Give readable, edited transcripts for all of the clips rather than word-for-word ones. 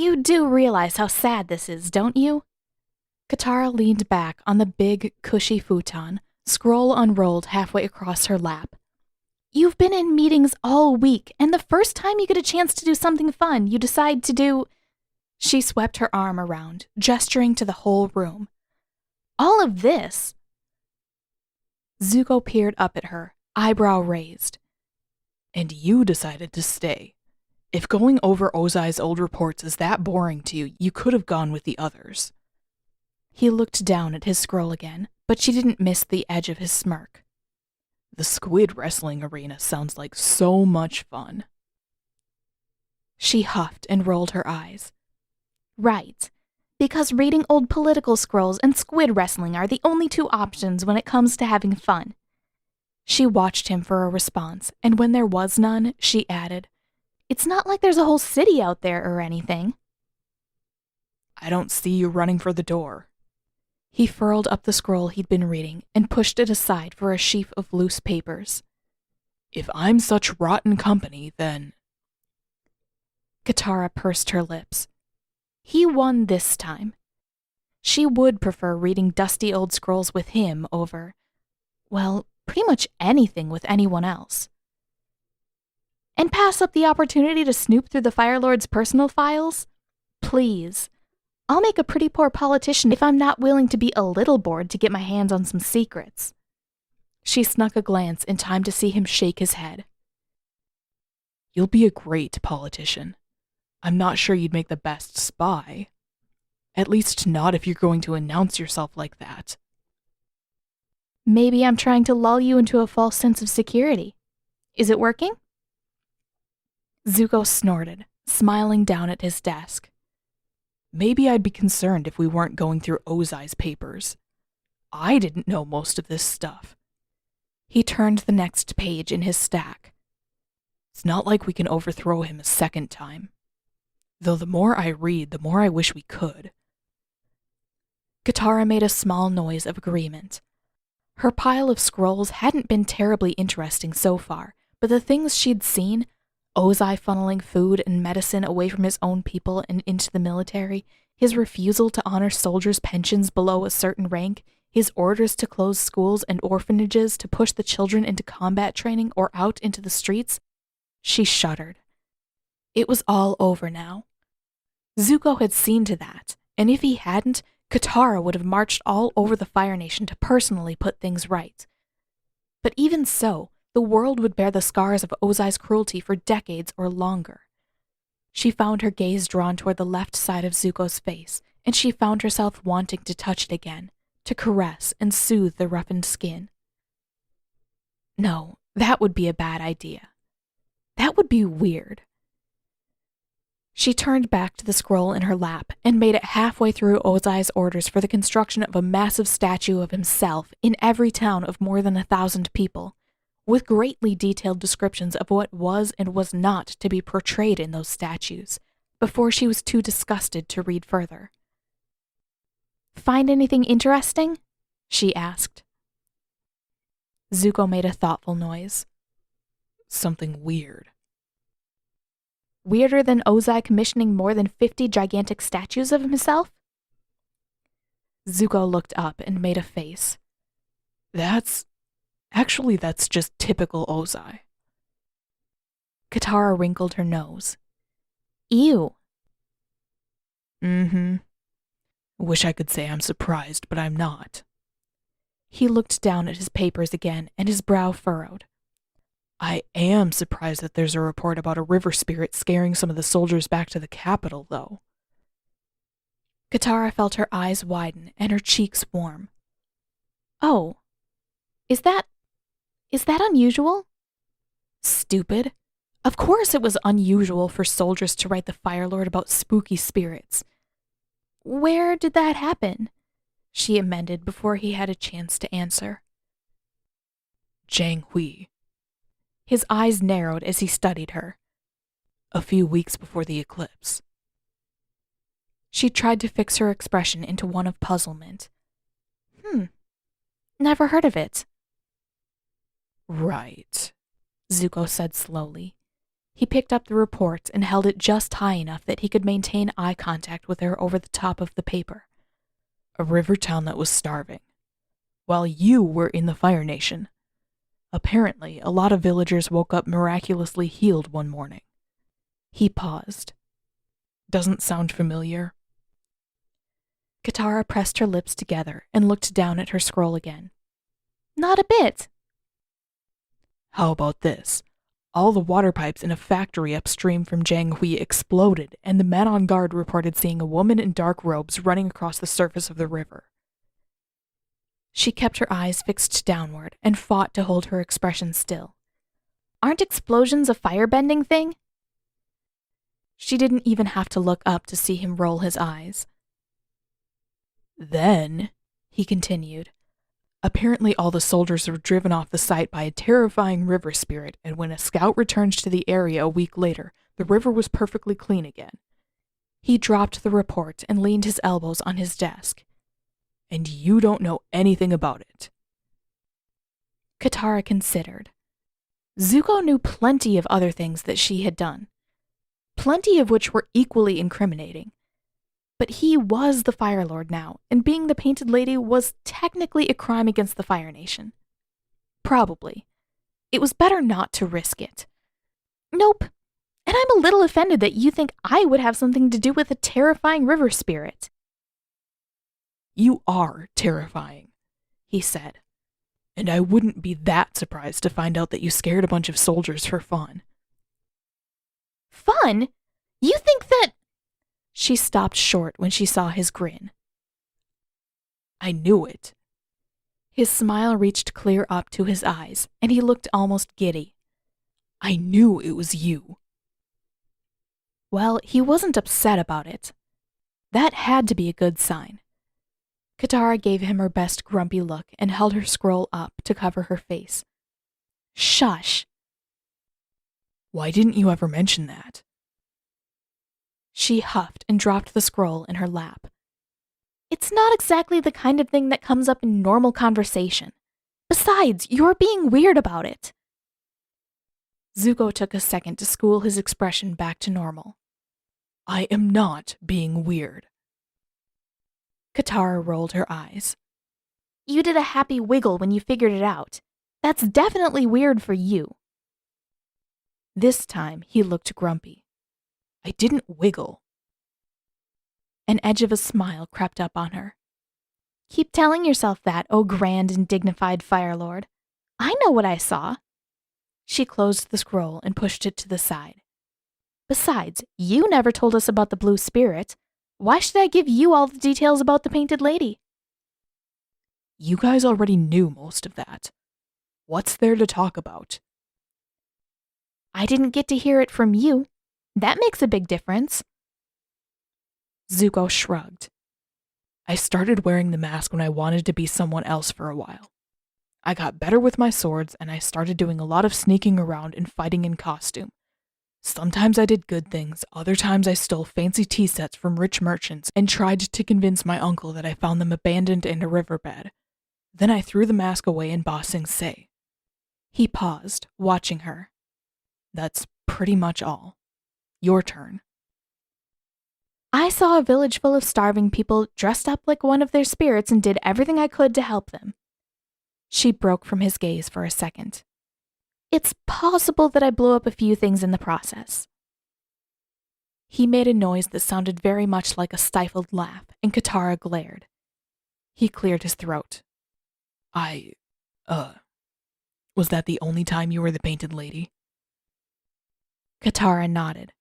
You do realize how sad this is, don't you? Katara leaned back on the big, cushy futon, scroll unrolled halfway across her lap. You've been in meetings all week, and the first time you get a chance to do something fun, you decide to do... She swept her arm around, gesturing to the whole room. All of this? Zuko peered up at her, eyebrow raised. And you decided to stay. If going over Ozai's old reports is that boring to you, you could have gone with the others. He looked down at his scroll again, but she didn't miss the edge of his smirk. The squid wrestling arena sounds like so much fun. She huffed and rolled her eyes. Right, because reading old political scrolls and squid wrestling are the only two options when it comes to having fun. She watched him for a response, and when there was none, she added, It's not like there's a whole city out there or anything. I don't see you running for the door. He furled up the scroll he'd been reading and pushed it aside for a sheaf of loose papers. If I'm such rotten company, then... Katara pursed her lips. He won this time. She would prefer reading dusty old scrolls with him over, well, pretty much anything with anyone else. And pass up the opportunity to snoop through the Fire Lord's personal files? Please. I'll make a pretty poor politician if I'm not willing to be a little bored to get my hands on some secrets. She snuck a glance in time to see him shake his head. You'll be a great politician. I'm not sure you'd make the best spy. At least not if you're going to announce yourself like that. Maybe I'm trying to lull you into a false sense of security. Is it working? Zuko snorted, smiling down at his desk. Maybe I'd be concerned if we weren't going through Ozai's papers. I didn't know most of this stuff. He turned the next page in his stack. It's not like we can overthrow him a second time. Though the more I read, the more I wish we could. Katara made a small noise of agreement. Her pile of scrolls hadn't been terribly interesting so far, but the things she'd seen, Ozai funneling food and medicine away from his own people and into the military, his refusal to honor soldiers' pensions below a certain rank, his orders to close schools and orphanages to push the children into combat training or out into the streets, she shuddered. It was all over now. Zuko had seen to that, and if he hadn't, Katara would have marched all over the Fire Nation to personally put things right. But even so, the world would bear the scars of Ozai's cruelty for decades or longer. She found her gaze drawn toward the left side of Zuko's face, and she found herself wanting to touch it again, to caress and soothe the roughened skin. No, that would be a bad idea. That would be weird. She turned back to the scroll in her lap and made it halfway through Ozai's orders for the construction of a massive statue of himself in every town of more than 1,000 people, with greatly detailed descriptions of what was and was not to be portrayed in those statues, before she was too disgusted to read further. Find anything interesting? She asked. Zuko made a thoughtful noise. Something weird. Weirder than Ozai commissioning more than 50 gigantic statues of himself? Zuko looked up and made a face. That's just typical Ozai. Katara wrinkled her nose. Ew. Wish I could say I'm surprised, but I'm not. He looked down at his papers again, and his brow furrowed. I am surprised that there's a report about a river spirit scaring some of the soldiers back to the capital, though. Katara felt her eyes widen and her cheeks warm. Oh, is that unusual? Stupid. Of course it was unusual for soldiers to write the Fire Lord about spooky spirits. Where did that happen? She amended before he had a chance to answer. Zhang Hui. His eyes narrowed as he studied her. A few weeks before the eclipse. She tried to fix her expression into one of puzzlement. Never heard of it. Right, Zuko said slowly. He picked up the report and held it just high enough that he could maintain eye contact with her over the top of the paper. A river town that was starving. While you were in the Fire Nation. Apparently, a lot of villagers woke up miraculously healed one morning. He paused. Doesn't sound familiar? Katara pressed her lips together and looked down at her scroll again. Not a bit. How about this? All the water pipes in a factory upstream from Jianghui exploded, and the men on guard reported seeing a woman in dark robes running across the surface of the river. She kept her eyes fixed downward and fought to hold her expression still. Aren't explosions a firebending thing? She didn't even have to look up to see him roll his eyes. Then, he continued, apparently all the soldiers were driven off the site by a terrifying river spirit, and when a scout returned to the area a week later, the river was perfectly clean again. He dropped the report and leaned his elbows on his desk. And you don't know anything about it. Katara considered. Zuko knew plenty of other things that she had done, plenty of which were equally incriminating. But he was the Fire Lord now, and being the Painted Lady was technically a crime against the Fire Nation. Probably. It was better not to risk it. Nope. And I'm a little offended that you think I would have something to do with a terrifying river spirit. You are terrifying, he said. And I wouldn't be that surprised to find out that you scared a bunch of soldiers for fun. Fun? You think that... She stopped short when she saw his grin. I knew it. His smile reached clear up to his eyes, and he looked almost giddy. I knew it was you. Well, he wasn't upset about it. That had to be a good sign. Katara gave him her best grumpy look and held her scroll up to cover her face. Shush! Why didn't you ever mention that? She huffed and dropped the scroll in her lap. It's not exactly the kind of thing that comes up in normal conversation. Besides, you're being weird about it. Zuko took a second to school his expression back to normal. I am not being weird. Katara rolled her eyes. You did a happy wiggle when you figured it out. That's definitely weird for you. This time, he looked grumpy. I didn't wiggle. An edge of a smile crept up on her. Keep telling yourself that, oh grand and dignified Fire Lord. I know what I saw. She closed the scroll and pushed it to the side. Besides, you never told us about the blue spirit. Why should I give you all the details about the Painted Lady? You guys already knew most of that. What's there to talk about? I didn't get to hear it from you. That makes a big difference. Zuko shrugged. I started wearing the mask when I wanted to be someone else for a while. I got better with my swords, and I started doing a lot of sneaking around and fighting in costume. Sometimes I did good things, other times I stole fancy tea sets from rich merchants and tried to convince my uncle that I found them abandoned in a riverbed. Then I threw the mask away in Ba Sing Se. He paused, watching her. That's pretty much all. Your turn. I saw a village full of starving people dressed up like one of their spirits and did everything I could to help them. She broke from his gaze for a second. It's possible that I blew up a few things in the process. He made a noise that sounded very much like a stifled laugh, and Katara glared. He cleared his throat. Was that the only time you were the Painted Lady? Katara nodded.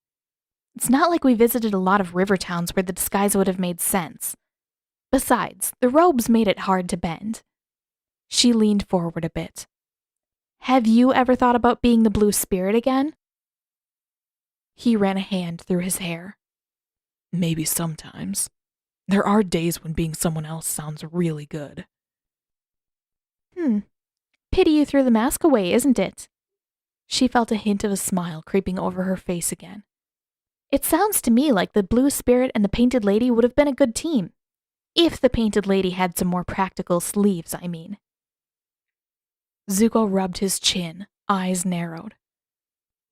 It's not like we visited a lot of river towns where the disguise would have made sense. Besides, the robes made it hard to bend. She leaned forward a bit. Have you ever thought about being the blue spirit again? He ran a hand through his hair. Maybe sometimes. There are days when being someone else sounds really good. Pity you threw the mask away, isn't it? She felt a hint of a smile creeping over her face again. It sounds to me like the blue spirit and the Painted Lady would have been a good team. If the Painted Lady had some more practical sleeves, I mean. Zuko rubbed his chin, eyes narrowed.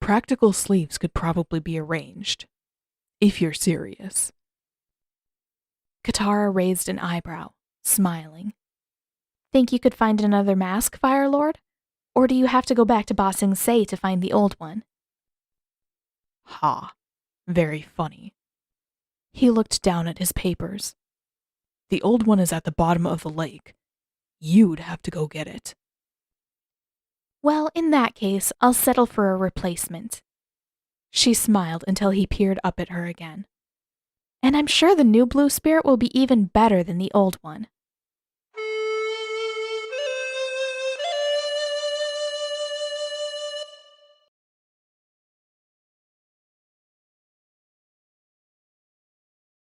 Practical sleeves could probably be arranged, if you're serious. Katara raised an eyebrow, smiling. Think you could find another mask, Fire Lord? Or do you have to go back to Ba Sing Se to find the old one? Ha. Very funny. He looked down at his papers. The old one is at the bottom of the lake. You'd have to go get it. Well, in that case, I'll settle for a replacement. She smiled until he peered up at her again. And I'm sure the new blue spirit will be even better than the old one.